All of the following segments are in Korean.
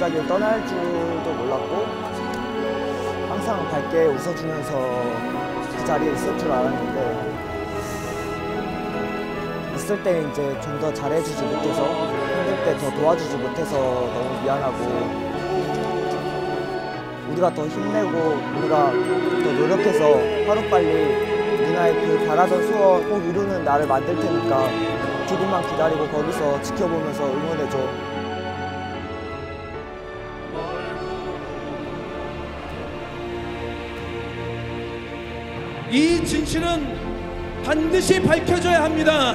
갑자기 떠날 줄도 몰랐고 항상 밝게 웃어주면서 그 자리에 있을 줄 알았는데 있을 때 이제 좀 더 잘해주지 못해서 힘들 때 더 도와주지 못해서 너무 미안하고 우리가 더 힘내고 우리가 더 노력해서 하루빨리 누나의 그 바라던 소원 꼭 이루는 날을 만들 테니까 조금만 기다리고 거기서 지켜보면서 응원해줘. 이 진실은 반드시 밝혀져야 합니다.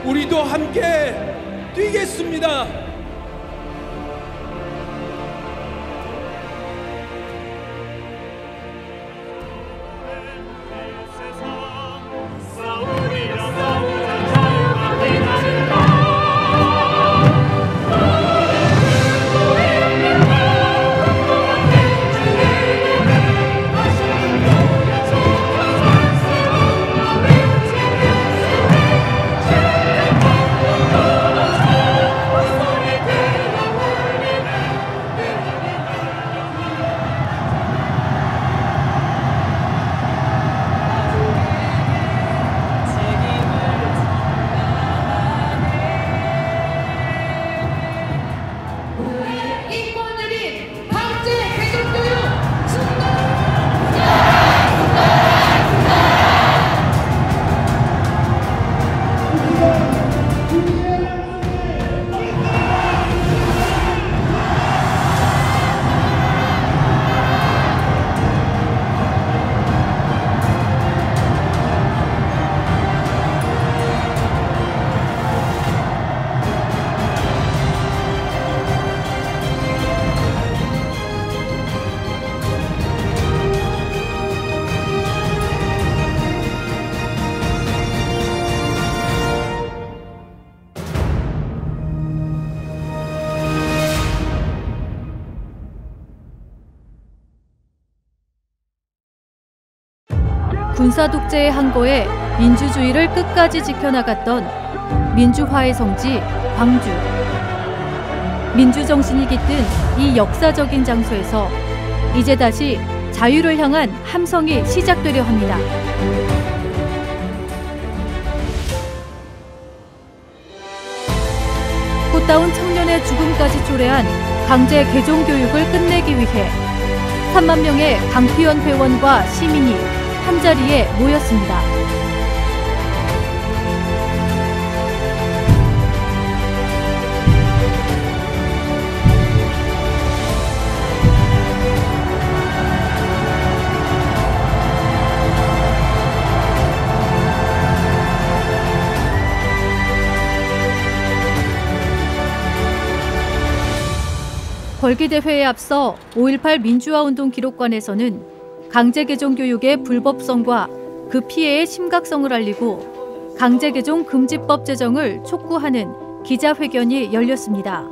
우리도 함께 뛰겠습니다. 군사 독재의 항거에 민주주의를 끝까지 지켜나갔던 민주화의 성지 광주. 민주정신이 깃든 이 역사적인 장소에서 이제 다시 자유를 향한 함성이 시작되려 합니다. 꽃다운 청년의 죽음까지 초래한 강제 개종 교육을 끝내기 위해 3만 명의 강피원 회원과 시민이 한자리에 모였습니다. 벌기대회에 앞서 5.18 민주화운동 기록관에서는 강제개종 교육의 불법성과 그 피해의 심각성을 알리고 강제개종 금지법 제정을 촉구하는 기자회견이 열렸습니다.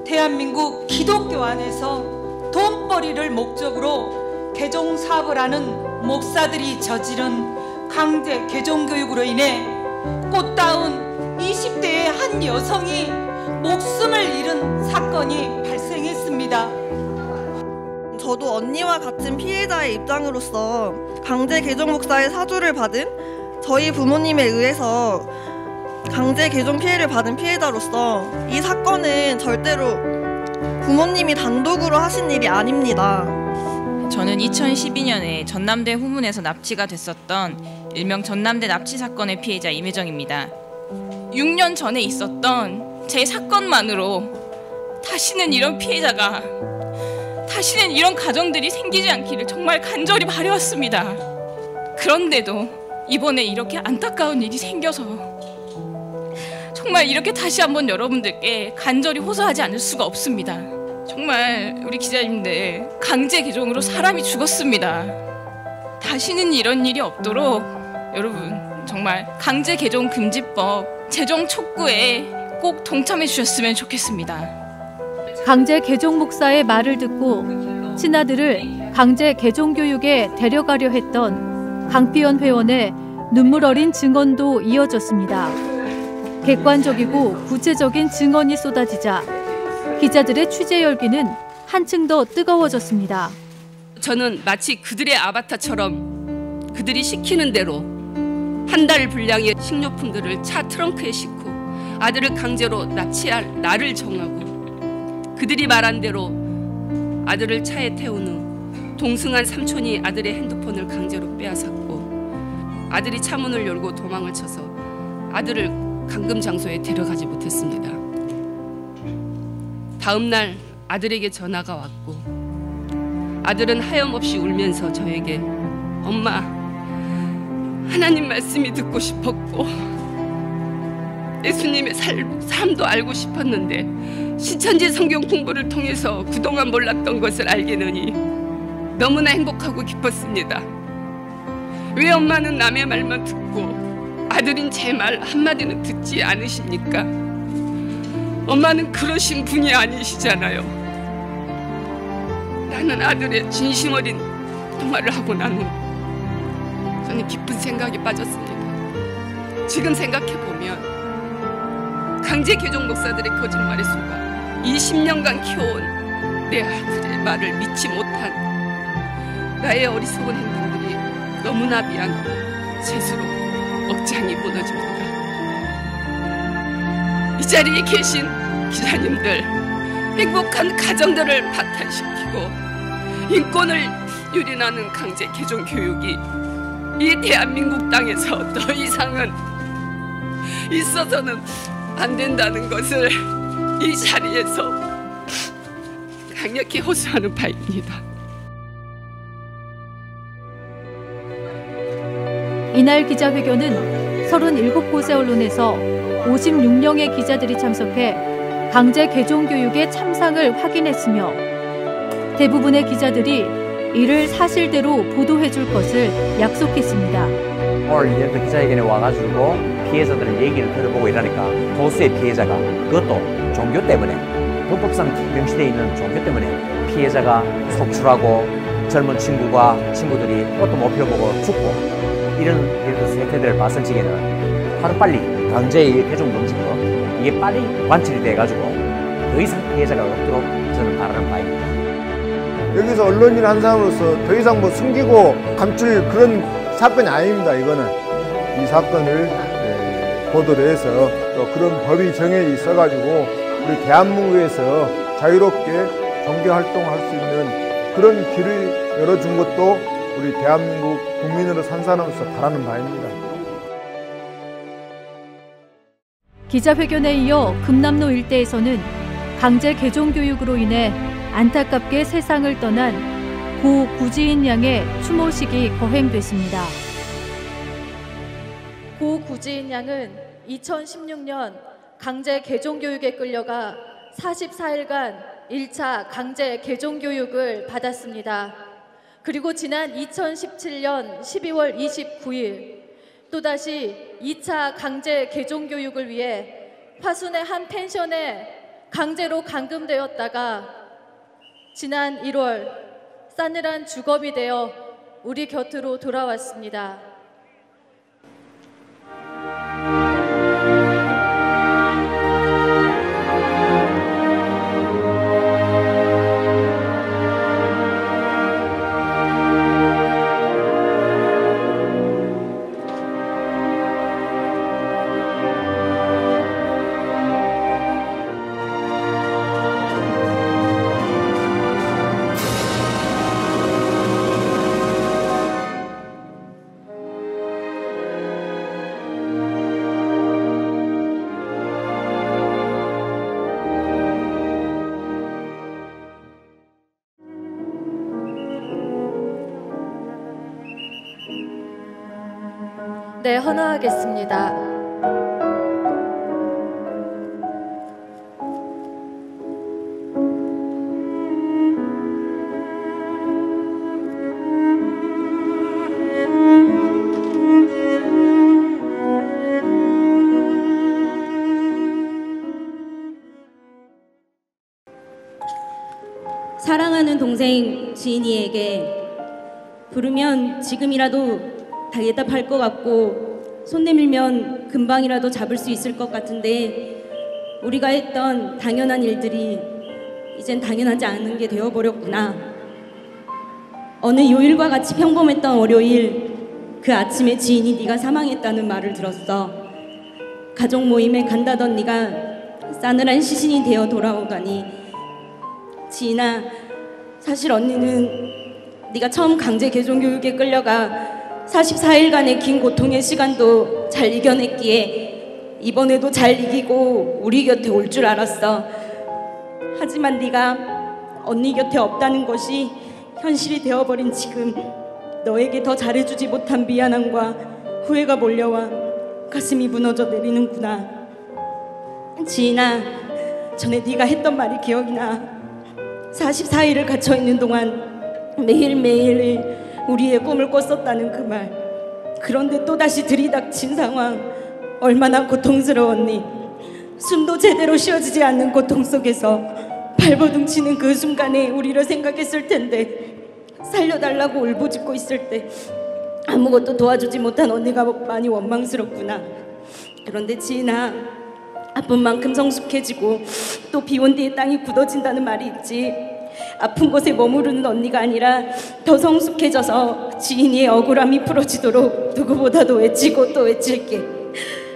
대한민국 기독교 안에서 돈벌이를 목적으로 개종 사업을 하는 목사들이 저지른 강제 개종 교육으로 인해 꽃다운 20대의 한 여성이 목숨을 잃은 사건이 발생했습니다. 저도 언니와 같은 피해자의 입장으로서 강제 개종 목사의 사주를 받은 저희 부모님에 의해서 강제 개종 피해를 받은 피해자로서 이 사건은 절대로 부모님이 단독으로 하신 일이 아닙니다. 저는 2012년에 전남대 후문에서 납치가 됐었던 일명 전남대 납치 사건의 피해자 임혜정입니다. 6년 전에 있었던 제 사건만으로 다시는 이런 피해자가, 다시는 이런 가정들이 생기지 않기를 정말 간절히 바라왔습니다. 그런데도 이번에 이렇게 안타까운 일이 생겨서 정말 이렇게 다시 한번 여러분들께 간절히 호소하지 않을 수가 없습니다. 정말 우리 기자님들, 강제 개종으로 사람이 죽었습니다. 다시는 이런 일이 없도록 여러분 정말 강제 개종 금지법 제정 촉구에 꼭 동참해 주셨으면 좋겠습니다. 강제 개종 목사의 말을 듣고 친아들을 강제 개종 교육에 데려가려 했던 강피원 회원의 눈물 어린 증언도 이어졌습니다. 객관적이고 구체적인 증언이 쏟아지자 기자들의 취재 열기는 한층 더 뜨거워졌습니다. 저는 마치 그들의 아바타처럼 그들이 시키는 대로 한 달 분량의 식료품들을 차 트렁크에 싣고 아들을 강제로 납치할 날을 정하고 그들이 말한 대로 아들을 차에 태운 후 동승한 삼촌이 아들의 핸드폰을 강제로 빼앗았고 아들이 차 문을 열고 도망을 쳐서 아들을 감금 장소에 데려가지 못했습니다. 다음 날 아들에게 전화가 왔고 아들은 하염없이 울면서 저에게 엄마 하나님 말씀이 듣고 싶었고 예수님의 삶도 알고 싶었는데 신천지 성경 공부를 통해서 그동안 몰랐던 것을 알게 되니 너무나 행복하고 기뻤습니다. 왜 엄마는 남의 말만 듣고 아들인 제 말 한마디는 듣지 않으십니까? 엄마는 그러신 분이 아니시잖아요. 나는 아들의 진심 어린 통화를 하고 난 후 저는 깊은 생각에 빠졌습니다. 지금 생각해보면 강제 개종 목사들의 거짓말의 수가 20년간 키워온 내 아들의 말을 믿지 못한 나의 어리석은 행동들이 너무나 미안하고 스스로 억장이 무너집니다. 이 자리에 계신 기자님들, 행복한 가정들을 파탄시키고 인권을 유린하는 강제 개종 교육이 이 대한민국 땅에서 더 이상은 있어서는 안 된다는 것을 이 자리에서 강력히 호소하는 바입니다. 이날 기자회견은 37곳의 언론에서 56명의 기자들이 참석해 강제 개종 교육의 참상을 확인했으며 대부분의 기자들이 이를 사실대로 보도해줄 것을 약속했습니다. 오늘 이제 기자회견에 와가지고 피해자들 얘기를 들어보고 이러니까 도수의 피해자가 그것도 종교 때문에 불법성 명시되어 있는 종교 때문에 피해자가 속출하고 젊은 친구들이 꽃도 못 피워보고 죽고 이런 세태들을 봤을 적에는 하루빨리 강제 개종 금지법 이게 빨리 완치이 돼가지고 더 이상 피해자가 없도록 저는 바라는 바입니다. 여기서 언론인 한 사람으로서 더 이상 뭐 숨기고 감출 그런 사건이 아닙니다. 이거는 이 사건을 보도를 해서 또 그런 법이 정해 있어가지고 우리 대한민국에서 자유롭게 종교 활동할 수 있는 그런 길을 열어준 것도 우리 대한민국 국민으로 산 사람으로서 바라는 바입니다. 기자회견에 이어 금남로 일대에서는 강제 개종 교육으로 인해 안타깝게 세상을 떠난 고 구지인 양의 추모식이 거행됐습니다. 고 구지인 양은 2016년 강제 개종 교육에 끌려가 44일간 1차 강제 개종 교육을 받았습니다. 그리고 지난 2017년 12월 29일 또다시 2차 강제 개종 교육을 위해 화순의 한 펜션에 강제로 감금되었다가 지난 1월 싸늘한 주검이 되어 우리 곁으로 돌아왔습니다. 네, 헌화하겠습니다. 사랑하는 동생 지인이에게 부르면 지금이라도 대답할 것 같고 손 내밀면 금방이라도 잡을 수 있을 것 같은데 우리가 했던 당연한 일들이 이젠 당연하지 않은 게 되어버렸구나. 어느 요일과 같이 평범했던 월요일, 그 아침에 지인이 네가 사망했다는 말을 들었어. 가족 모임에 간다던 네가 싸늘한 시신이 되어 돌아오다니. 지인아, 사실 언니는 네가 처음 강제 개종교육에 끌려가 44일간의 긴 고통의 시간도 잘 이겨냈기에 이번에도 잘 이기고 우리 곁에 올 줄 알았어. 하지만 네가 언니 곁에 없다는 것이 현실이 되어버린 지금 너에게 더 잘해주지 못한 미안함과 후회가 몰려와 가슴이 무너져 내리는구나. 지인아, 전에 네가 했던 말이 기억이 나. 44일을 갇혀있는 동안 매일매일 우리의 꿈을 꿨었다는 그 말. 그런데 또다시 들이닥친 상황, 얼마나 고통스러웠니. 숨도 제대로 쉬어지지 않는 고통 속에서 발버둥 치는 그 순간에 우리를 생각했을 텐데, 살려달라고 울부짖고 있을 때 아무것도 도와주지 못한 언니가 많이 원망스럽구나. 그런데 지인아, 아픈 만큼 성숙해지고 또 비온 뒤에 땅이 굳어진다는 말이 있지. 아픈 곳에 머무르는 언니가 아니라 더 성숙해져서 지인의 억울함이 풀어지도록 누구보다도 외치고 또 외칠게.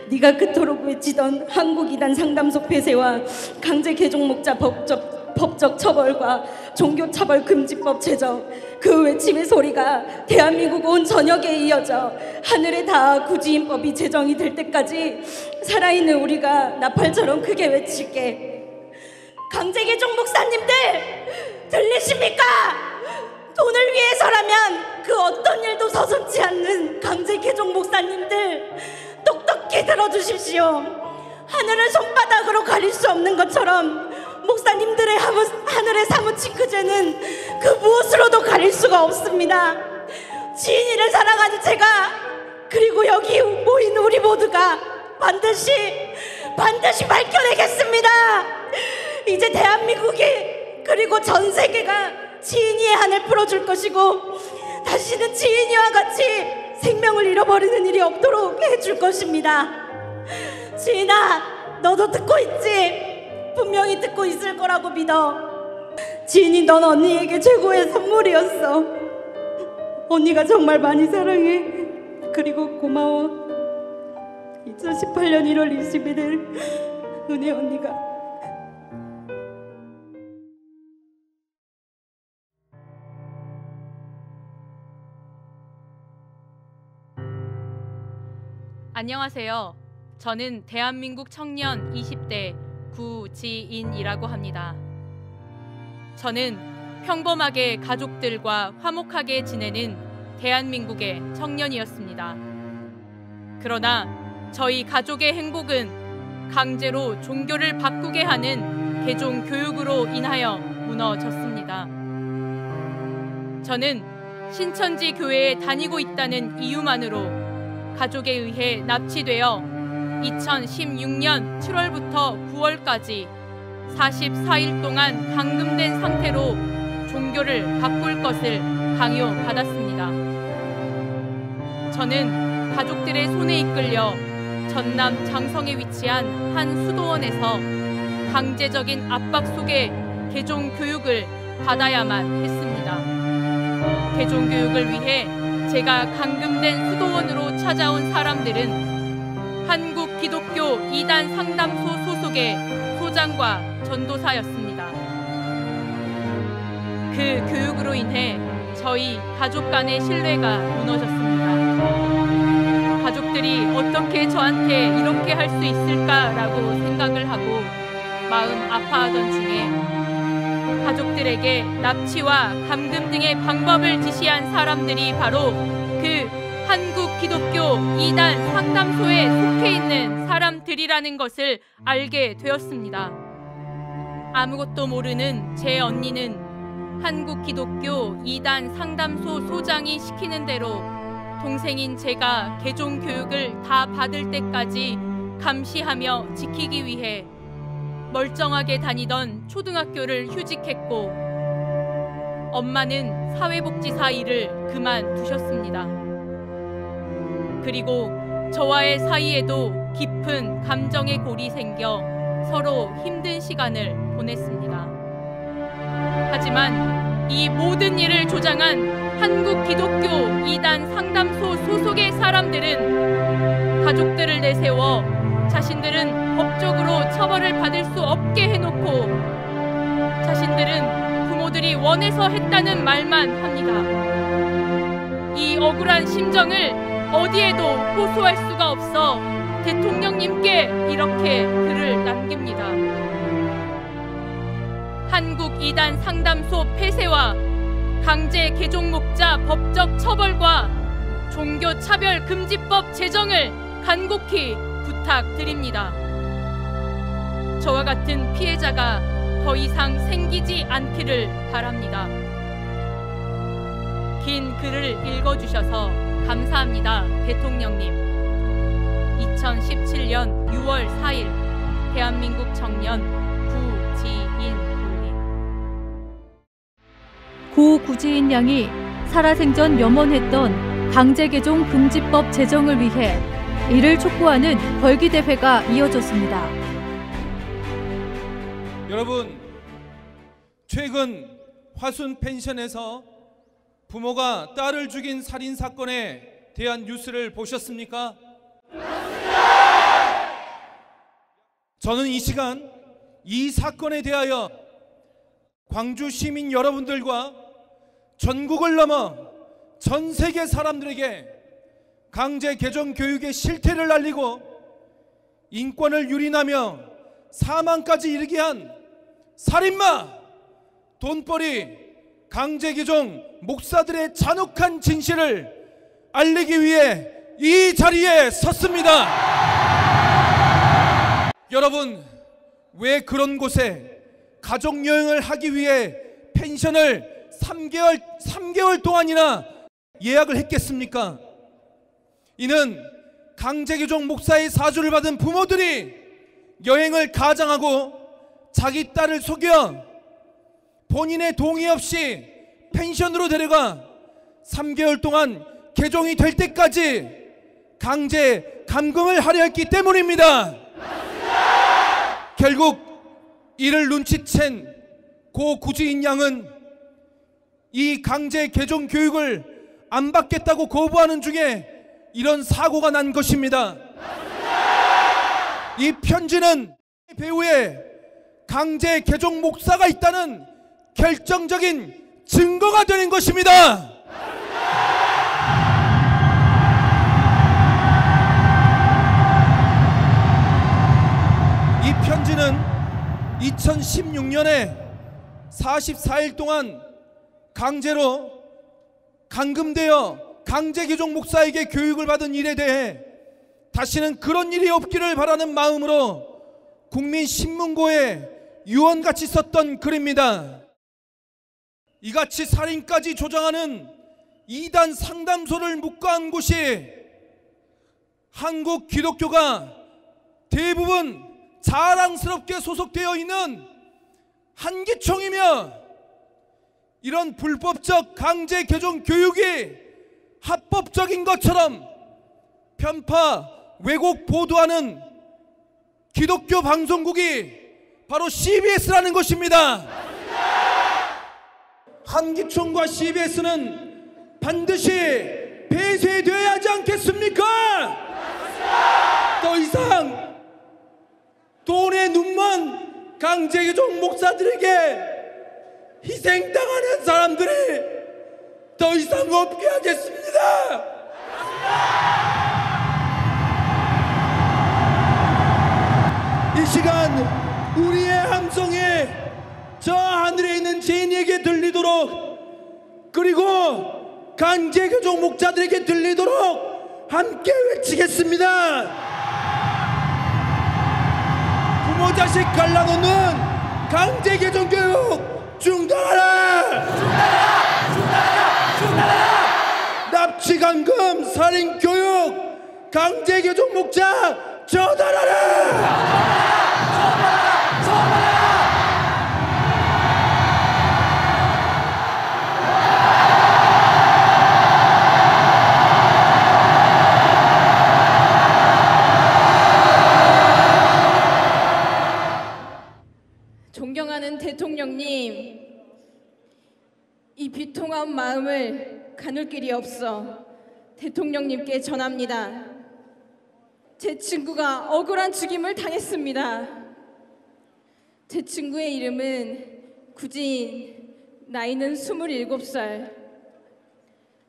네가 그토록 외치던 한국 이단 상담소 폐쇄와 강제 개종 목자 법적 처벌과 종교차별 금지법 제정, 그 외침의 소리가 대한민국 온 전역에 이어져 하늘에 닿아 구지인법이 제정이 될 때까지 살아있는 우리가 나팔처럼 크게 외칠게. 강제 개종 목사님들 들리십니까? 돈을 위해서라면 그 어떤 일도 서슴지 않는 강제 개종 목사님들, 똑똑히 들어주십시오. 하늘을 손바닥으로 가릴 수 없는 것처럼 목사님들의 하늘에 사무친 그 죄는 그 무엇으로도 가릴 수가 없습니다. 지인이를 사랑하는 제가, 그리고 여기 모인 우리 모두가 반드시 밝혀내겠습니다. 이제 대한민국이, 그리고 전 세계가 지인이의 한을 풀어줄 것이고 다시는 지인이와 같이 생명을 잃어버리는 일이 없도록 해줄 것입니다. 지인아, 너도 듣고 있지? 분명히 듣고 있을 거라고 믿어. 지인이, 넌 언니에게 최고의 선물이었어. 언니가 정말 많이 사랑해. 그리고 고마워. 2018년 1월 21일 은혜 언니가. 안녕하세요. 저는 대한민국 청년 20대 구지인이라고 합니다. 저는 평범하게 가족들과 화목하게 지내는 대한민국의 청년이었습니다. 그러나 저희 가족의 행복은 강제로 종교를 바꾸게 하는 개종 교육으로 인하여 무너졌습니다. 저는 신천지 교회에 다니고 있다는 이유만으로 가족에 의해 납치되어 2016년 7월부터 9월까지 44일 동안 감금된 상태로 종교를 바꿀 것을 강요받았습니다. 저는 가족들의 손에 이끌려 전남 장성에 위치한 한 수도원에서 강제적인 압박 속에 개종 교육을 받아야만 했습니다. 개종 교육을 위해 제가 감금된 수도원으로 찾아온 사람들은 한국 기독교 2단 상담소 소속의 소장과 전도사였습니다. 그 교육으로 인해 저희 가족 간의 신뢰가 무너졌습니다. 가족들이 어떻게 저한테 이렇게 할 수 있을까라고 생각을 하고 마음 아파하던 중에 가족들에게 납치와 감금 등의 방법을 지시한 사람들이 바로 그 한국 기독교 2단 상담소에 속해 있는 사람들이라는 것을 알게 되었습니다. 아무것도 모르는 제 언니는 한국 기독교 2단 상담소 소장이 시키는 대로 동생인 제가 개종 교육을 다 받을 때까지 감시하며 지키기 위해 멀쩡하게 다니던 초등학교를 휴직했고 엄마는 사회복지사 일을 그만두셨습니다. 그리고 저와의 사이에도 깊은 감정의 골이 생겨 서로 힘든 시간을 보냈습니다. 하지만 이 모든 일을 조장한 한국 기독교 이단 상담소 소속의 사람들은 가족들을 내세워 자신들은 법적으로 처벌을 받을 수 없게 해놓고 자신들은 부모들이 원해서 했다는 말만 합니다. 이 억울한 심정을 어디에도 호소할 수가 없어 대통령님께 이렇게 글을 남깁니다. 한국 이단 상담소 폐쇄와 강제 개종 목자 법적 처벌과 종교차별금지법 제정을 간곡히 부탁드립니다. 저와 같은 피해자가 더 이상 생기지 않기를 바랍니다. 긴 글을 읽어주셔서 감사합니다, 대통령님. 2017년 6월 4일 대한민국 청년 구지인. 고 구지인 양이 살아생전 염원했던 강제개종 금지법 제정을 위해 이를 촉구하는 벌기대회가 이어졌습니다. 여러분, 최근 화순 펜션에서 부모가 딸을 죽인 살인 사건에 대한 뉴스를 보셨습니까? 저는 이 시간 이 사건에 대하여 광주 시민 여러분들과 전국을 넘어 전 세계 사람들에게 강제 개종 교육의 실태를 알리고 인권을 유린하며 사망까지 이르게 한 살인마, 돈벌이, 강제 개종 목사들의 잔혹한 진실을 알리기 위해 이 자리에 섰습니다. 여러분, 왜 그런 곳에 가족여행을 하기 위해 펜션을 3개월 동안이나 예약을 했겠습니까? 이는 강제개종 목사의 사주를 받은 부모들이 여행을 가장하고 자기 딸을 속여 본인의 동의 없이 펜션으로 데려가 3개월 동안 개종이 될 때까지 강제 감금을 하려 했기 때문입니다. 결국 이를 눈치챈 고 구지인 양은 이 강제 개종 교육을 안 받겠다고 거부하는 중에 이런 사고가 난 것입니다. 이 편지는 배후에 강제 개종 목사가 있다는 결정적인 증거가 되는 것입니다. 이 편지는 2016년에 44일 동안 강제로 감금되어 강제 개종 목사에게 교육을 받은 일에 대해 다시는 그런 일이 없기를 바라는 마음으로 국민신문고에 유언같이 썼던 글입니다. 이같이 살인까지 조장하는 이단 상담소를 묵과한 곳이 한국 기독교가 대부분 자랑스럽게 소속되어 있는 한기총이며 이런 불법적 강제 개종 교육이 합법적인 것처럼 편파, 왜곡 보도하는 기독교 방송국이 바로 CBS라는 것입니다. 한기총과 CBS는 반드시 폐쇄되어야 하지 않겠습니까? 더 이상 돈에 눈먼 강제개종 목사들에게 희생당하는 사람들이 더 이상 없게 하겠습니다. 이 시간 우리의 함성이 저 하늘에 있는 죄인에게 들리도록, 그리고 강제개종 목자들에게 들리도록 함께 외치겠습니다. 부모 자식 갈라놓는 강제개종 교육 중단하라! 중단하라! 중단하라! 중단하라! 납치감금 살인교육 강제개종 목자 처단하라! 안타까운 마음을 가눌 길이 없어 대통령님께 전합니다. 제 친구가 억울한 죽임을 당했습니다. 제 친구의 이름은 구지인, 나이는 27살.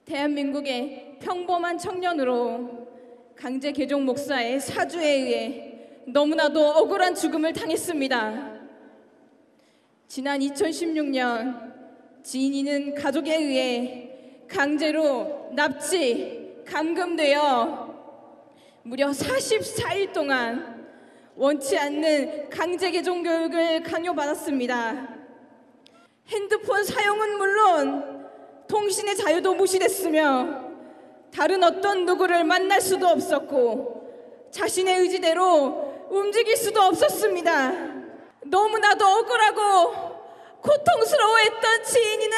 대한민국의 평범한 청년으로 강제 개종 목사의 사주에 의해 너무나도 억울한 죽음을 당했습니다. 지난 2016년 지인이는 가족에 의해 강제로 납치, 감금되어 무려 44일 동안 원치 않는 강제 개종 교육을 강요받았습니다. 핸드폰 사용은 물론 통신의 자유도 무시됐으며 다른 어떤 누구를 만날 수도 없었고 자신의 의지대로 움직일 수도 없었습니다. 너무나도 억울하고 고통스러워했던 지인이는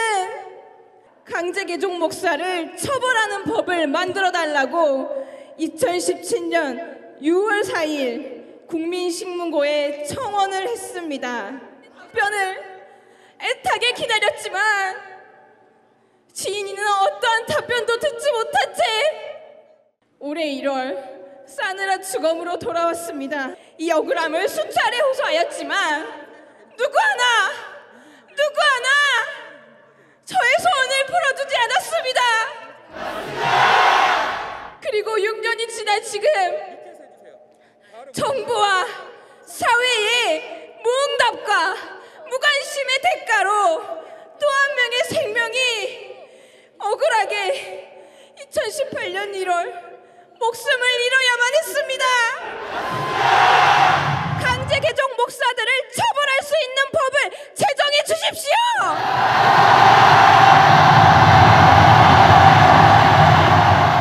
강제 개종 목사를 처벌하는 법을 만들어달라고 2017년 6월 4일 국민신문고에 청원을 했습니다. 답변을 애타게 기다렸지만 지인이는 어떠한 답변도 듣지 못한 채 올해 1월 싸늘한 죽음으로 돌아왔습니다. 이 억울함을 수차례 호소하였지만 누구 하나 저의 소원을 풀어주지 않았습니다. 그리고 6년이 지난 지금 정부와 사회의 무응답과 무관심의 대가로 또 한 명의 생명이 억울하게 2018년 1월 목숨을 잃어야만 했습니다. 강제 개종 목사들을 처벌할 수 있는 법을 제정해 주십시오.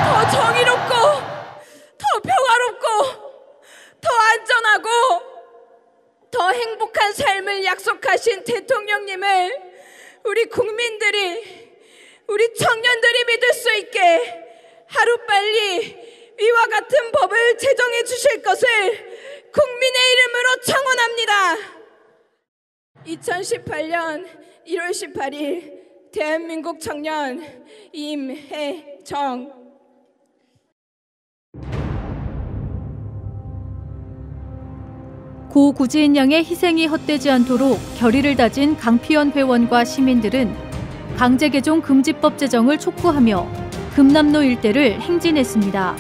더 정의롭고 더 평화롭고 더 안전하고 더 행복한 삶을 약속하신 대통령님을 우리 국민들이, 우리 청년들이 믿을 수 있게 하루빨리 이와 같은 법을 제정해 주실 것을 국민의 이름으로 청원합니다. 2018년 1월 18일 대한민국 청년 임혜정. 고 구지인 양의 희생이 헛되지 않도록 결의를 다진 강피연 회원과 시민들은 강제 개종 금지법 제정을 촉구하며 금남로 일대를 행진했습니다.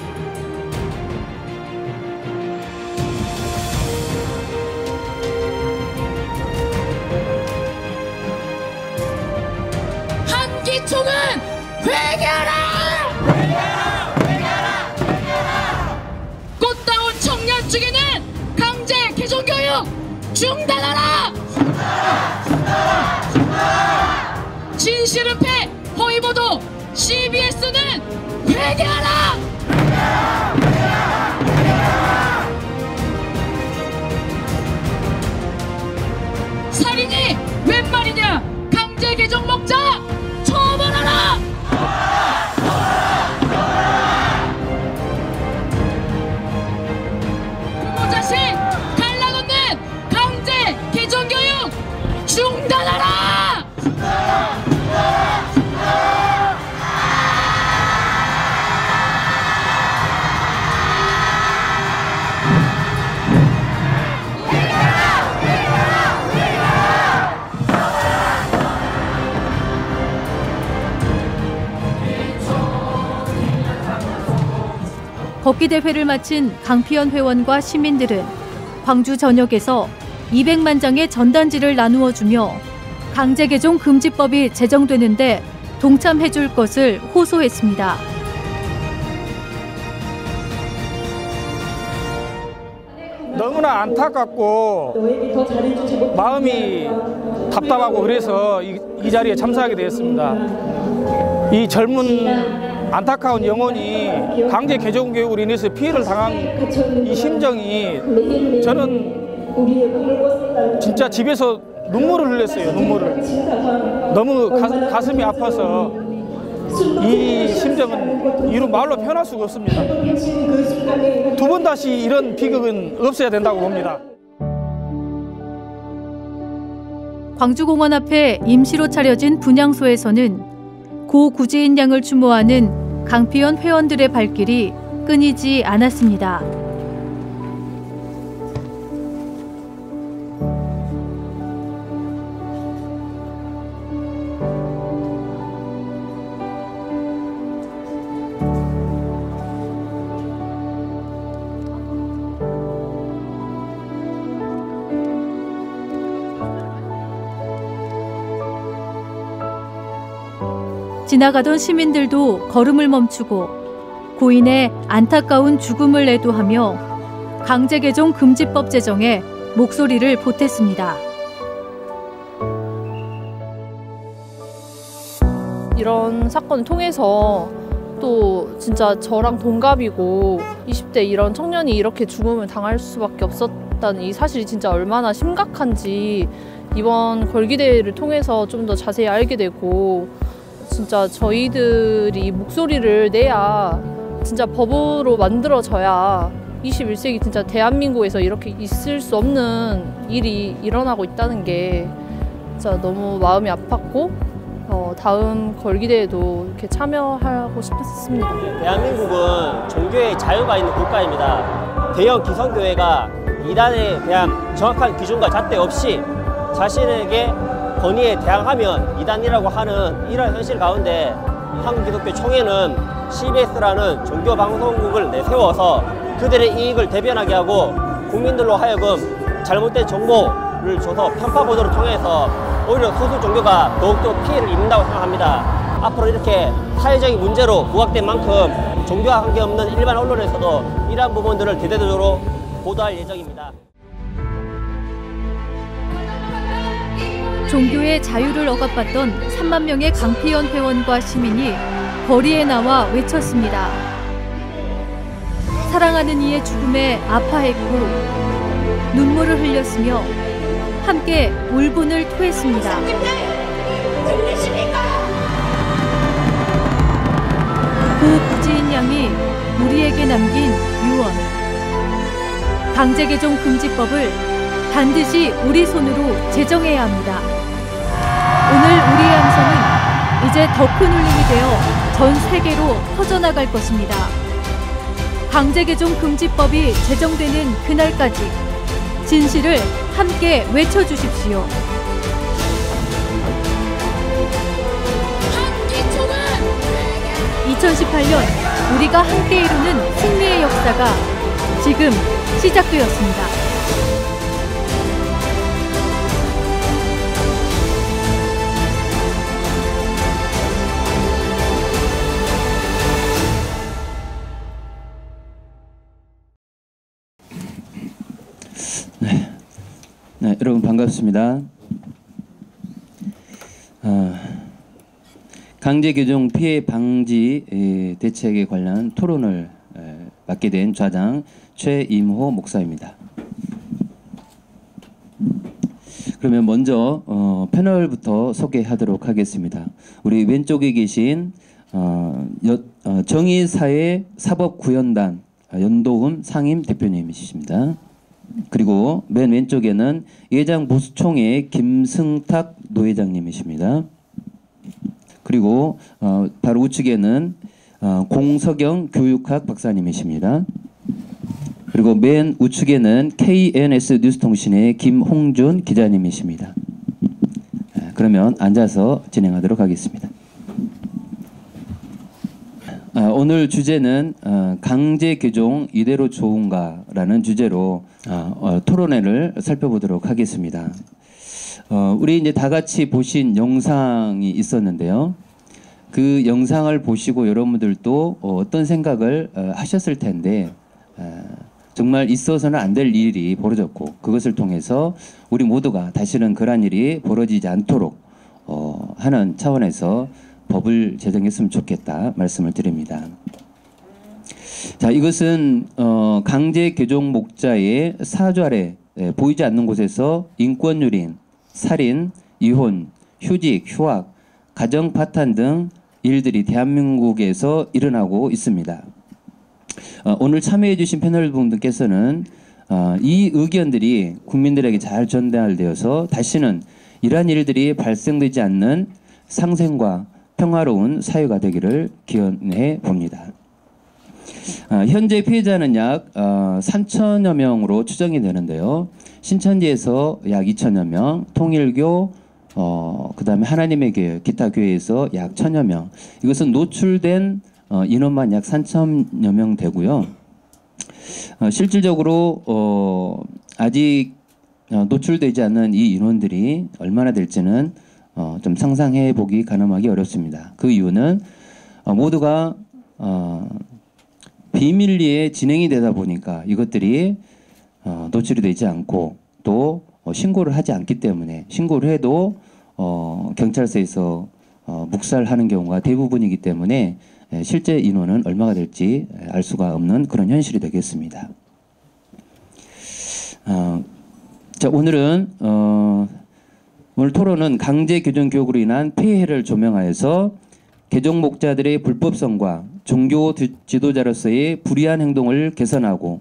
한기총은 회개하라! 꽃다운 청년 중에는 강제 개종교육 중단하라! 진실은 패, 허위보도, CBS는 회개하라! 살인이 웬 말이냐? 강제 개종 목자 처벌하라! 부모 자식 갈라놓는 강제 개종 교육 중단하라! 걷기 대회를 마친 강피연 회원과 시민들은 광주 전역에서 200만 장의 전단지를 나누어 주며 강제 개종 금지법이 제정되는데 동참해 줄 것을 호소했습니다. 너무나 안타깝고 마음이 답답하고 그래서 이 자리에 참석하게 되었습니다. 이 젊은 안타까운 영혼이 강제 개종 교육으로 인해서 피해를 당한 이 심정이 저는 진짜 집에서 눈물을 흘렸어요. 눈물을. 너무 가슴이 아파서 이 심정은 이루 말로 표현할 수가 없습니다. 두 번 다시 이런 비극은 없어야 된다고 봅니다. 광주공원 앞에 임시로 차려진 분향소에서는 고 구지인 양을 추모하는 강피원 회원들의 발길이 끊이지 않았습니다. 지나가던 시민들도 걸음을 멈추고 고인의 안타까운 죽음을 애도하며 강제개종 금지법 제정에 목소리를 보탰습니다. 이런 사건을 통해서 또 진짜 저랑 동갑이고 20대 이런 청년이 이렇게 죽음을 당할 수밖에 없었다는 이 사실이 진짜 얼마나 심각한지 이번 걸기대회를 통해서 좀 더 자세히 알게 되고, 진짜 저희들이 목소리를 내야 진짜 법으로 만들어져야 21세기 진짜 대한민국에서 이렇게 있을 수 없는 일이 일어나고 있다는 게 진짜 너무 마음이 아팠고, 다음 걸기대회도 이렇게 참여하고 싶었습니다. 대한민국은 종교의 자유가 있는 국가입니다. 대형 기성교회가 이단에 대한 정확한 기준과 잣대 없이 자신에게 권위에 대항하면 이단이라고 하는 이런 현실 가운데 한국기독교 총회는 CBS라는 종교방송국을 내세워서 그들의 이익을 대변하게 하고 국민들로 하여금 잘못된 정보를 줘서 편파 보도를 통해서 오히려 소수 종교가 더욱더 피해를 입는다고 생각합니다. 앞으로 이렇게 사회적인 문제로 부각된 만큼 종교와 관계없는 일반 언론에서도 이러한 부분들을 대대적으로 보도할 예정입니다. 종교의 자유를 억압받던 3만 명의 강피원 회원과 시민이 거리에 나와 외쳤습니다. 사랑하는 이의 죽음에 아파했고 눈물을 흘렸으며 함께 울분을 토했습니다. 고 구지인 양이 우리에게 남긴 유언. 강제개종 금지법을 반드시 우리 손으로 제정해야 합니다. 오늘 우리의 함성은 이제 더 큰 울림이 되어 전 세계로 퍼져나갈 것입니다. 강제개종 금지법이 제정되는 그날까지 진실을 함께 외쳐주십시오. 2018년 우리가 함께 이루는 승리의 역사가 지금 시작되었습니다. 네, 여러분 반갑습니다. 강제개종 피해 방지 대책에 관련 토론을 맡게 된 좌장 최임호 목사입니다. 그러면 먼저 패널부터 소개하도록 하겠습니다. 우리 왼쪽에 계신 정의사회 사법구현단 연도훈 상임 대표님이십니다. 그리고 맨 왼쪽에는 예장보수총회 김승탁 노회장님이십니다. 그리고 바로 우측에는 공석영 교육학 박사님이십니다. 그리고 맨 우측에는 KNS 뉴스통신의 김홍준 기자님이십니다. 그러면 앉아서 진행하도록 하겠습니다. 오늘 주제는 강제개종 이대로 좋은가라는 주제로 토론회를 살펴보도록 하겠습니다. 우리 이제 다 같이 보신 영상이 있었는데요. 그 영상을 보시고 여러분들도 어떤 생각을 하셨을 텐데, 정말 있어서는 안 될 일이 벌어졌고 그것을 통해서 우리 모두가 다시는 그런 일이 벌어지지 않도록 하는 차원에서 법을 제정했으면 좋겠다 말씀을 드립니다. 자, 이것은 강제개종 목자의 사주 아래 보이지 않는 곳에서 인권유린, 살인, 이혼, 휴직, 휴학, 가정 파탄 등 일들이 대한민국에서 일어나고 있습니다. 오늘 참여해 주신 패널 분들께서는 이 의견들이 국민들에게 잘 전달되어서 다시는 이러한 일들이 발생되지 않는 상생과 평화로운 사회가 되기를 기원해 봅니다. 현재 피해자는 약 3천여 명으로 추정이 되는데요. 신천지에서 약 2천여 명, 통일교, 그다음에 하나님의 교회, 기타 교회에서 약 1,000여 명. 이것은 노출된 인원만 약 3천여 명 되고요. 실질적으로 아직 노출되지 않는 이 인원들이 얼마나 될지는 좀 상상해 보기 가늠하기 어렵습니다. 그 이유는 모두가 비밀리에 진행이 되다 보니까 이것들이 노출이 되지 않고 또 신고를 하지 않기 때문에, 신고를 해도 경찰서에서 묵살하는 경우가 대부분이기 때문에 실제 인원은 얼마가 될지 알 수가 없는 그런 현실이 되겠습니다. 자, 오늘 토론은 강제 개종 교육으로 인한 폐해를 조명하여서 개종 목자들의 불법성과 종교 지도자로서의 불이한 행동을 개선하고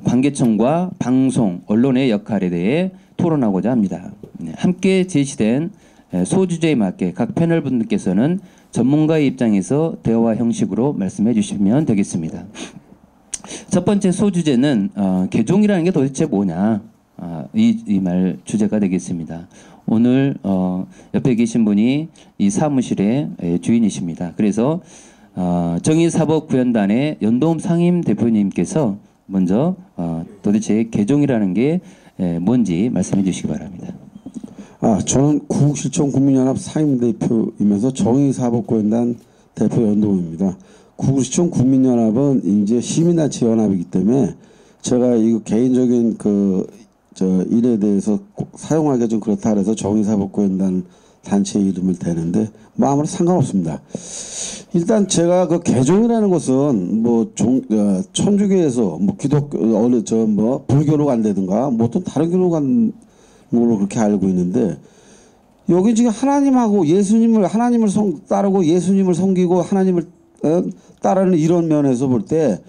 관계청과 방송, 언론의 역할에 대해 토론하고자 합니다. 함께 제시된 소주제에 맞게 각 패널 분들께서는 전문가의 입장에서 대화 형식으로 말씀해 주시면 되겠습니다. 첫 번째 소주제는 개종이라는 게 도대체 뭐냐, 이 말 주제가 되겠습니다. 오늘 옆에 계신 분이 이 사무실의 주인이십니다. 그래서 정의사법구현단의 연도음 상임 대표님께서 먼저 도대체 개종이라는 게 뭔지 말씀해 주시기 바랍니다. 저는 구국실천국민연합 상임대표이면서 정의사법구현단 대표 연도음입니다. 구국실천국민연합은 이제 시민단체 연합이기 때문에 제가 이거 개인적인 일에 대해서 사용하기가 좀 그렇다 그래서 정의사법구현단 단체 이름을 대는데 뭐 아무래도 상관없습니다. 일단 제가 그 개종이라는 것은 뭐 천주교에서 뭐 기독교 불교로 간다든가 뭐 또 다른 교로 간 걸로 그렇게 알고 있는데, 여기 지금 하나님하고 하나님을 따르고 예수님을 섬기고 하나님을 따르는 이런 면에서 볼 때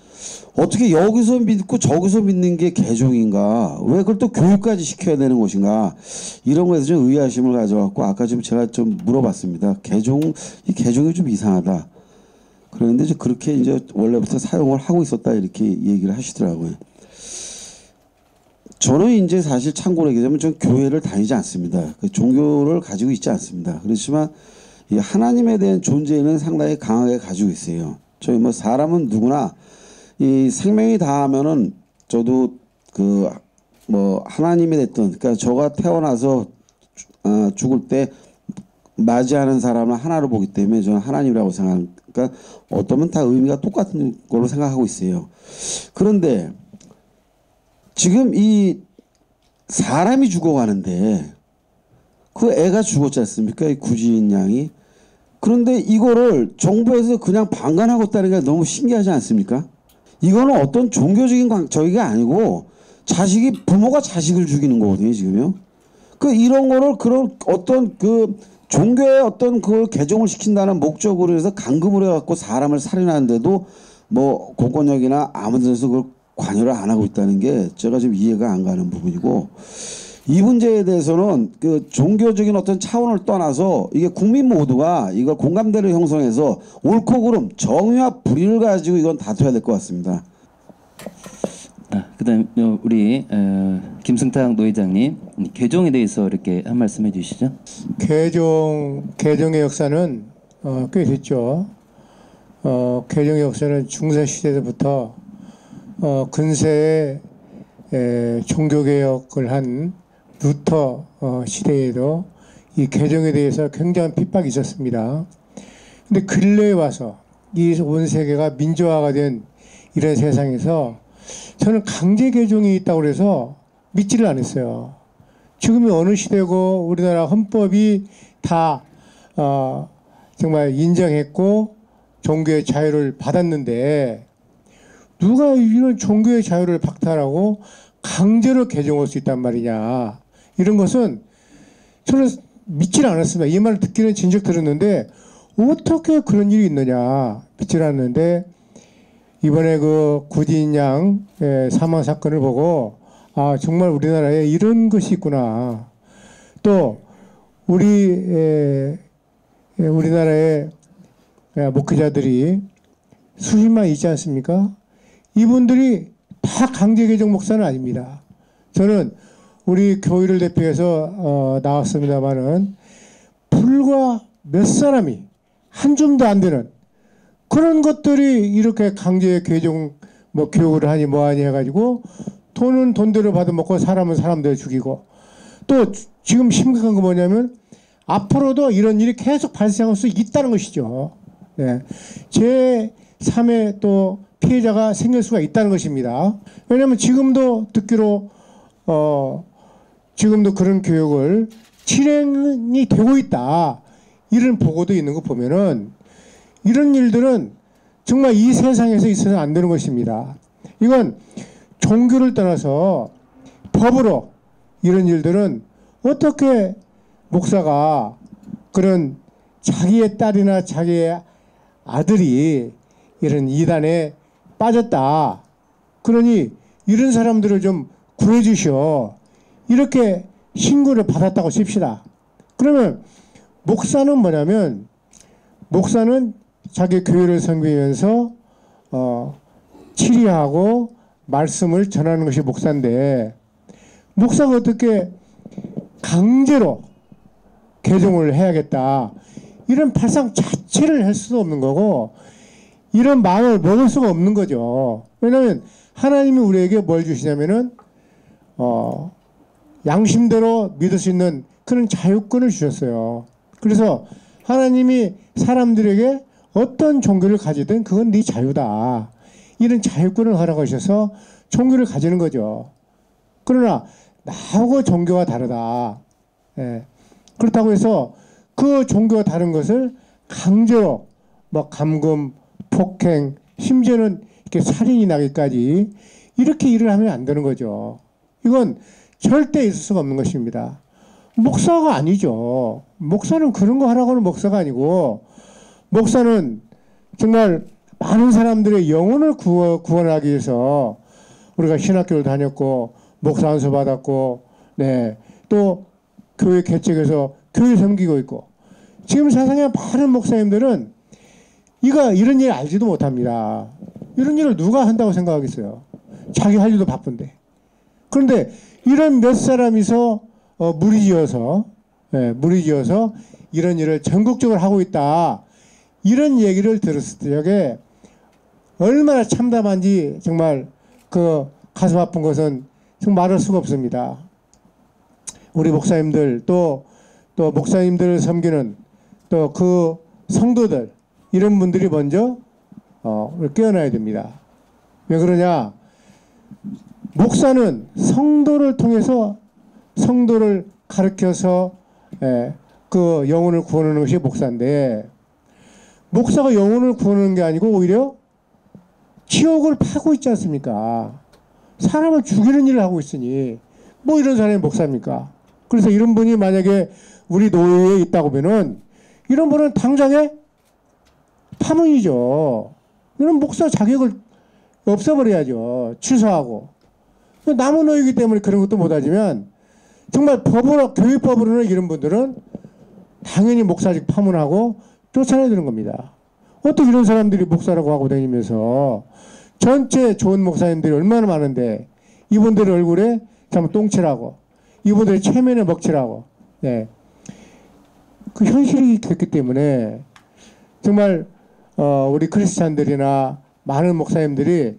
어떻게 여기서 믿고 저기서 믿는 게 개종인가, 왜 그걸 또 교육까지 시켜야 되는 것인가, 이런 거에서 좀 의아심을 가져갖고 아까 좀 제가 좀 물어봤습니다. 이 개종이 좀 이상하다. 그런데 이제 그렇게 이제 원래부터 사용을 하고 있었다 이렇게 얘기를 하시더라고요. 저는 이제 사실 참고로 얘기하면 좀 교회를 다니지 않습니다. 종교를 가지고 있지 않습니다. 그렇지만 이 하나님에 대한 존재는 상당히 강하게 가지고 있어요. 저희 뭐 사람은 누구나 이 생명이 다하면은 저도 하나님이 됐든, 그러니까 저가 태어나서 죽을 때 맞이하는 사람을 하나로 보기 때문에 저는 하나님이라고 생각합니다. 그러니까 어떠면 다 의미가 똑같은 걸로 생각하고 있어요. 그런데 지금 이 사람이 죽어가는데 그 애가 죽었지 않습니까? 이 구지인 양이. 그런데 이거를 정부에서 그냥 방관하고 있다는 게 너무 신기하지 않습니까? 이거는 어떤 종교적인 저기가 아니고 부모가 자식을 죽이는 거거든요, 지금요. 이런 거를 그런 어떤 종교의 어떤 그 개종을 시킨다는 목적으로 해서 감금을 해갖고 사람을 살인하는데도 뭐 공권력이나 아무 데서 그걸 관여를 안 하고 있다는 게 제가 좀 이해가 안 가는 부분이고, 이 문제에 대해서는 종교적인 어떤 차원을 떠나서 이게 국민 모두가 이걸 공감대를 형성해서 옳고 그름, 정의와 불의를 가지고 이건 다퉈야 될 것 같습니다. 그다음 우리 김승탁 노회장님, 개종에 대해서 이렇게 한 말씀 해주시죠. 개종의 역사는 꽤 됐죠. 개종의 역사는 중세 시대부터 근세에 종교개혁을 한 루터 시대에도 이 개종에 대해서 굉장한 핍박이 있었습니다. 근데 근래에 와서 이 온 세계가 민주화가 된 이런 세상에서 저는 강제 개종이 있다고 해서 믿지를 않았어요. 지금이 어느 시대고 우리나라 헌법이 다 정말 인정했고 종교의 자유를 받았는데, 누가 이런 종교의 자유를 박탈하고 강제로 개종할 수 있단 말이냐. 이런 것은 저는 믿질 않았습니다. 이 말을 듣기는 진즉 들었는데 어떻게 그런 일이 있느냐 믿질 않는데, 이번에 그 구지인 양 사망 사건을 보고 정말 우리나라에 이런 것이 있구나. 또 우리 우리나라의 목회자들이 수십만 있지 않습니까? 이분들이 다 강제개정 목사는 아닙니다. 저는 우리 교회를 대표해서 나왔습니다만은 불과 몇 사람이 한 줌도 안 되는 그런 것들이 이렇게 강제 개정 뭐 교육을 하니 뭐하니 해가지고 돈은 돈대로 받아먹고 사람은 사람대로 죽이고 또 지금 심각한 거 뭐냐면 앞으로도 이런 일이 계속 발생할 수 있다는 것이죠. 네. 제3의 또 피해자가 생길 수가 있다는 것입니다. 왜냐하면 지금도 듣기로 지금도 그런 교육을 실행이 되고 있다. 이런 보고도 있는 거 보면은 이런 일들은 정말 이 세상에서 있어서는 안 되는 것입니다. 이건 종교를 떠나서 법으로 이런 일들은 어떻게 목사가 그런 자기의 딸이나 자기의 아들이 이런 이단에 빠졌다. 그러니 이런 사람들을 좀 구해주시오. 이렇게 신고를 받았다고 칩시다. 그러면 목사는 뭐냐면 목사는 자기 교회를 섬기면서 치리하고 말씀을 전하는 것이 목사인데 목사가 어떻게 강제로 개종을 해야겠다. 이런 발상 자체를 할 수도 없는 거고 이런 마음을 먹을 수가 없는 거죠. 왜냐하면 하나님이 우리에게 뭘 주시냐면은 양심대로 믿을 수 있는 그런 자유권을 주셨어요. 그래서 하나님이 사람들에게 어떤 종교를 가지든 그건 네 자유다. 이런 자유권을 허락하셔서 종교를 가지는 거죠. 그러나 나하고 종교가 다르다. 예. 그렇다고 해서 그 종교가 다른 것을 강제로 뭐 감금, 폭행, 심지어는 이렇게 살인이 나기까지 이렇게 일을 하면 안 되는 거죠. 이건 절대 있을 수가 없는 것입니다. 목사가 아니죠. 목사는 그런 거 하라고는 목사가 아니고 목사는 정말 많은 사람들의 영혼을 구원하기 위해서 우리가 신학교를 다녔고 목사 안수 받았고 네, 또 교회 개척해서 교회 섬기고 있고 지금 세상에 많은 목사님들은 이런 일 알지도 못합니다. 이런 일을 누가 한다고 생각하겠어요. 자기 할 일도 바쁜데. 그런데 이런 몇 사람이서 무리지어서 이런 일을 전국적으로 하고 있다. 이런 얘기를 들었을 적에 얼마나 참담한지 정말 그 가슴 아픈 것은 정말 말할 수가 없습니다. 우리 목사님들 또 목사님들을 섬기는 또 그 성도들 이런 분들이 먼저 깨어나야 됩니다. 왜 그러냐? 목사는 성도를 통해서 성도를 가르쳐서 그 영혼을 구원하는 것이 목사인데 목사가 영혼을 구원하는 게 아니고 오히려 지옥을 파고 있지 않습니까? 사람을 죽이는 일을 하고 있으니 뭐 이런 사람이 목사입니까? 그래서 이런 분이 만약에 우리 노예에 있다고 하면은 이런 분은 당장에 파문이죠. 이런 목사 자격을 없애버려야죠. 취소하고. 남은 노예이기 때문에 그런 것도 못하지만 정말 법으로 교회법으로는 이런 분들은 당연히 목사직 파문하고 쫓아내야 되는 겁니다. 어떻게 이런 사람들이 목사라고 하고 다니면서 전체 좋은 목사님들이 얼마나 많은데 이분들의 얼굴에 참 똥칠하고 이분들의 체면에 먹칠하고 네. 그 현실이 됐기 때문에 정말 우리 크리스찬들이나 많은 목사님들이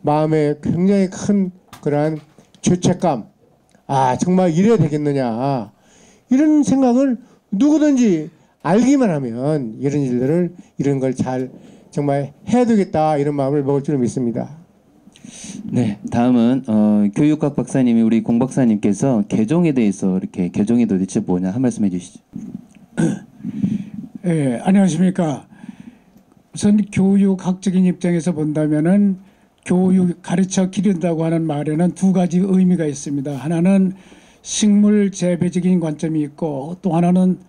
마음에 굉장히 큰 그러한 죄책감 정말 이래야 되겠느냐 이런 생각을 누구든지 알기만 하면 이런 일들을 이런 걸 잘 정말 해야 되겠다 이런 마음을 먹을 줄 믿습니다. 네, 다음은 교육학 박사님이 우리 공 박사님께서 개종에 대해서 이렇게 개종이 도대체 뭐냐 한 말씀 해주시죠. 네, 안녕하십니까. 우선 교육학적인 입장에서 본다면은 교육 가르쳐 기른다고 하는 말에는 두 가지 의미가 있습니다. 하나는 식물 재배적인 관점이 있고 또 하나는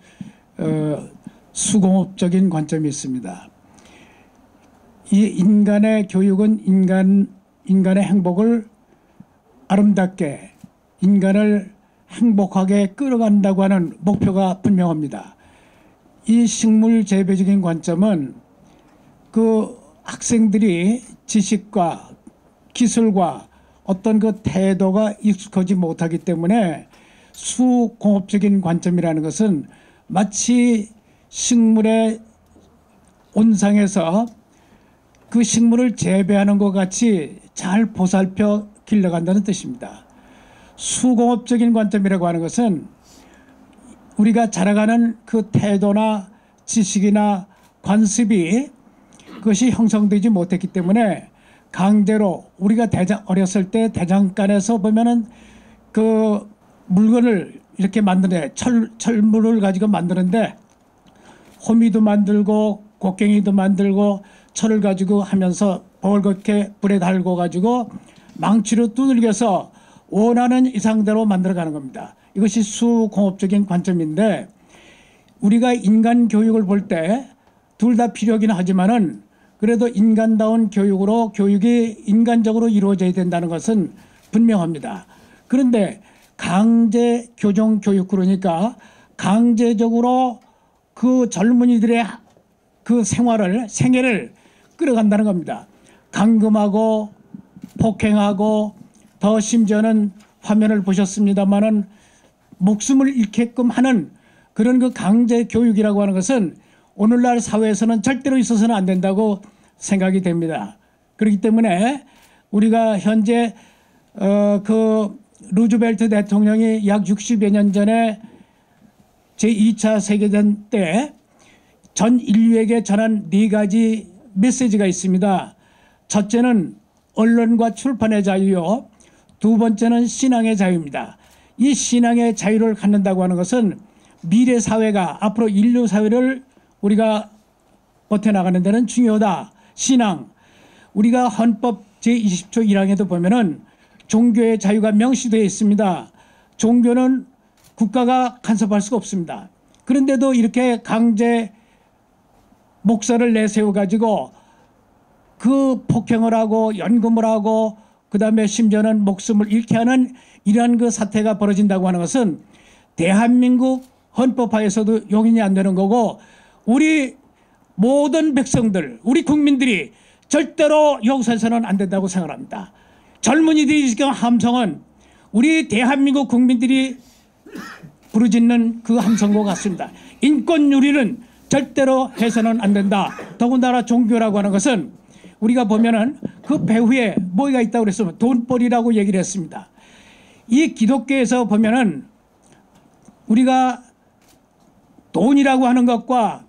수공업적인 관점이 있습니다. 이 인간의 교육은 인간의 행복을 아름답게 인간을 행복하게 끌어간다고 하는 목표가 분명합니다. 이 식물 재배적인 관점은 그 학생들이 지식과 기술과 어떤 그 태도가 익숙하지 못하기 때문에 수공업적인 관점이라는 것은 마치 식물의 온상에서 그 식물을 재배하는 것 같이 잘 보살펴 길러간다는 뜻입니다. 수공업적인 관점이라고 하는 것은 우리가 자라가는 그 태도나 지식이나 관습이 그것이 형성되지 못했기 때문에 강제로 우리가 어렸을 때 대장간에서 보면은 그 물건을 이렇게 만드네, 철물을 가지고 만드는데 호미도 만들고 곡괭이도 만들고 철을 가지고 하면서 벌겋게 불에 달고 가지고 망치로 두들겨서 원하는 이상대로 만들어가는 겁니다. 이것이 수공업적인 관점인데 우리가 인간 교육을 볼 때 둘 다 필요하긴 하지만은 그래도 인간다운 교육으로 교육이 인간적으로 이루어져야 된다는 것은 분명합니다. 그런데 강제 교정 교육 그러니까 강제적으로 그 젊은이들의 그 생애를 끌어간다는 겁니다. 감금하고 폭행하고 더 심지어는 화면을 보셨습니다마는 목숨을 잃게끔 하는 그런 그 강제 교육이라고 하는 것은 오늘날 사회에서는 절대로 있어서는 안 된다고 생각이 됩니다. 그렇기 때문에 우리가 현재 그 루즈벨트 대통령이 약 60여 년 전에 제2차 세계대전 때 전 인류에게 전한 4가지 메시지가 있습니다. 첫째는 언론과 출판의 자유요. 두 번째는 신앙의 자유입니다. 이 신앙의 자유를 갖는다고 하는 것은 미래 사회가 앞으로 인류 사회를 우리가 버텨나가는 데는 중요하다. 신앙. 우리가 헌법 제20조 1항에도 보면은 종교의 자유가 명시되어 있습니다. 종교는 국가가 간섭할 수가 없습니다. 그런데도 이렇게 강제 목사를 내세워 가지고 그 폭행을 하고 연금을 하고 그다음에 심지어는 목숨을 잃게 하는 이러한 그 사태가 벌어진다고 하는 것은 대한민국 헌법하에서도 용인이 안 되는 거고 우리 모든 백성들 우리 국민들이 절대로 용서해서는 안 된다고 생각합니다. 젊은이들이 지금 함성은 우리 대한민국 국민들이 부르짖는 그 함성과 같습니다. 인권유리는 절대로 해서는 안 된다. 더군다나 종교라고 하는 것은 우리가 보면은 그 배후에 뭐가 있다고 그랬으면 돈벌이라고 얘기를 했습니다. 이 기독교에서 보면은 우리가 돈이라고 하는 것과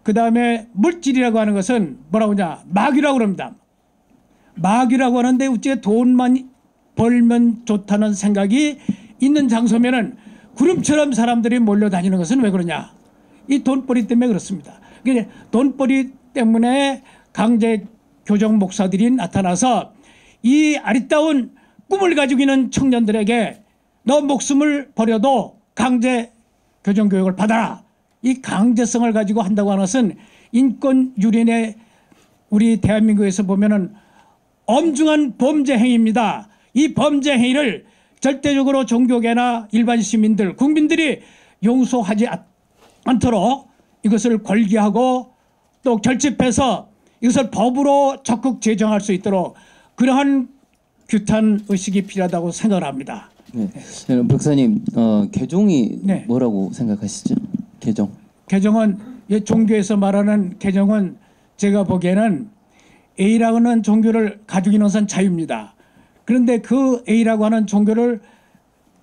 그 다음에 물질이라고 하는 것은 뭐라고 하냐 마귀라고 합니다. 마귀라고 하는데 어째 돈만 벌면 좋다는 생각이 있는 장소면은 구름처럼 사람들이 몰려다니는 것은 왜 그러냐? 이 돈벌이 때문에 그렇습니다. 그러니까 돈벌이 때문에 강제 교정 목사들이 나타나서 이 아리따운 꿈을 가지고 있는 청년들에게 너 목숨을 버려도 강제 교정 교육을 받아라. 이 강제성을 가지고 한다고 하는 것은 인권 유린의 우리 대한민국에서 보면은 엄중한 범죄 행위입니다. 이 범죄 행위를 절대적으로 종교계나 일반 시민들, 국민들이 용서하지 않도록 이것을 권리하고 또 결집해서 이것을 법으로 적극 제정할 수 있도록 그러한 규탄 의식이 필요하다고 생각을 합니다. 네. 박사님, 개종이 네. 뭐라고 생각하시죠? 개종. 개종은 종교에서 말하는 개종은 제가 보기에는 A라고 하는 종교를 가지고 있는 것은 자유입니다. 그런데 그 A라고 하는 종교를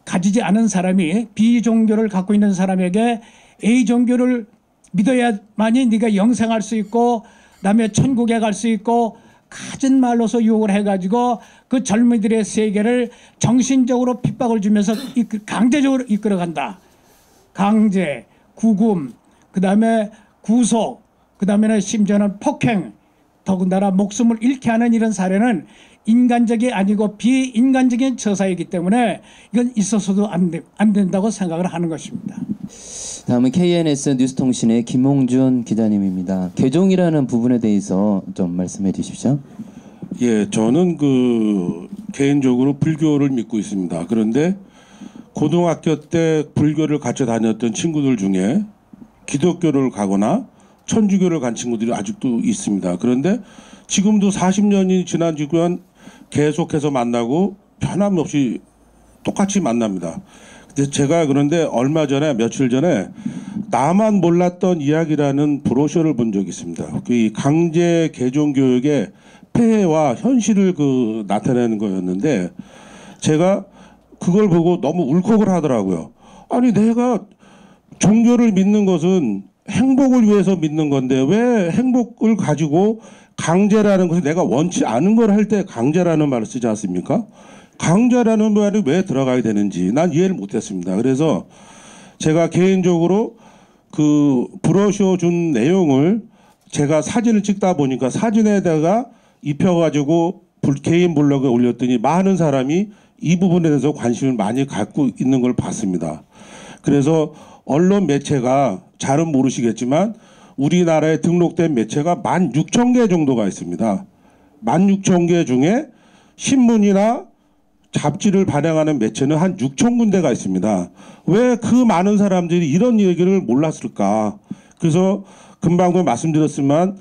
가지지 않은 사람이 B 종교를 갖고 있는 사람에게 A 종교를 믿어야만이 네가 영생할 수 있고 그다음에 천국에 갈 수 있고 가진 말로서 유혹을 해가지고 그 젊은이들의 세계를 정신적으로 핍박을 주면서 강제적으로 이끌어간다. 강제, 구금, 그다음에 구속, 그다음에는 심지어는 폭행, 더군다나 목숨을 잃게 하는 이런 사례는 인간적이 아니고 비인간적인 처사이기 때문에 이건 있어서도 안 된다고 생각을 하는 것입니다. 다음은 KNS 뉴스통신의 김홍준 기자님입니다. 개종이라는 부분에 대해서 좀 말씀해 주십시오. 예, 저는 개인적으로 불교를 믿고 있습니다. 그런데 고등학교 때 불교를 같이 다녔던 친구들 중에 기독교를 가거나 천주교를 간 친구들이 아직도 있습니다. 그런데 지금도 40년이 지난 지금 계속해서 만나고 변함없이 똑같이 만납니다. 근데 제가 그런데 얼마 전에 며칠 전에 나만 몰랐던 이야기라는 브로셔를 본 적이 있습니다. 그 강제 개종 교육의 폐해와 현실을 나타내는 거였는데 제가 그걸 보고 너무 울컥을 하더라고요. 아니 내가 종교를 믿는 것은 행복을 위해서 믿는 건데 왜 행복을 가지고 강제라는 것을 내가 원치 않은 걸 할 때 강제라는 말을 쓰지 않습니까? 강제라는 말이 왜 들어가야 되는지 난 이해를 못했습니다. 그래서 제가 개인적으로 그 브로셔 준 내용을 제가 사진을 찍다 보니까 사진에다가 입혀가지고 개인 블로그에 올렸더니 많은 사람이 이 부분에 대해서 관심을 많이 갖고 있는 걸 봤습니다. 그래서 언론 매체가 잘은 모르시겠지만 우리나라에 등록된 매체가 16,000개 정도가 있습니다. 16,000개 중에 신문이나 잡지를 발행하는 매체는 한 6,000군데가 있습니다. 왜 그 많은 사람들이 이런 얘기를 몰랐을까? 그래서 금방도 말씀드렸지만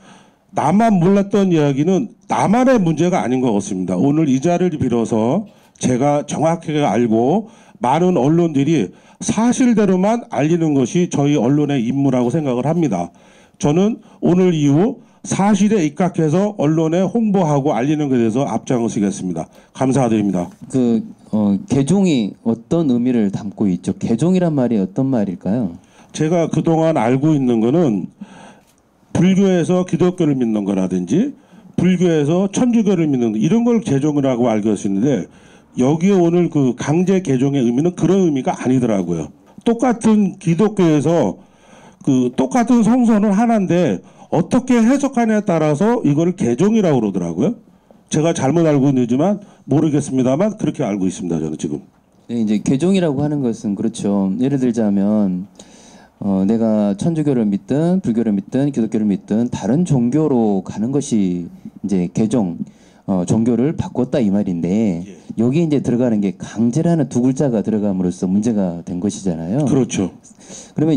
나만 몰랐던 이야기는 나만의 문제가 아닌 것 같습니다. 오늘 이 자리를 빌어서 제가 정확하게 알고 많은 언론들이 사실대로만 알리는 것이 저희 언론의 임무라고 생각을 합니다. 저는 오늘 이후 사실에 입각해서 언론에 홍보하고 알리는 것에 대해서 앞장서겠습니다. 감사드립니다. 개종이 어떤 의미를 담고 있죠? 개종이란 말이 어떤 말일까요? 제가 그동안 알고 있는 거는 불교에서 기독교를 믿는 거라든지 불교에서 천주교를 믿는 이런 걸 개종이라고 알고 있는데 여기에 오늘 그 강제 개종의 의미는 그런 의미가 아니더라고요. 똑같은 기독교에서 그 똑같은 성서는 하나인데 어떻게 해석하냐에 따라서 이걸 개종이라고 그러더라고요. 제가 잘못 알고 있는지만 모르겠습니다만 그렇게 알고 있습니다. 저는 지금. 네, 이제 개종이라고 하는 것은 그렇죠. 예를 들자면 내가 천주교를 믿든 불교를 믿든 기독교를 믿든 다른 종교로 가는 것이 이제 개종, 종교를 바꿨다 이 말인데 여기 이제 들어가는 게 강제라는 두 글자가 들어감으로써 문제가 된 것이잖아요. 그렇죠. 그러면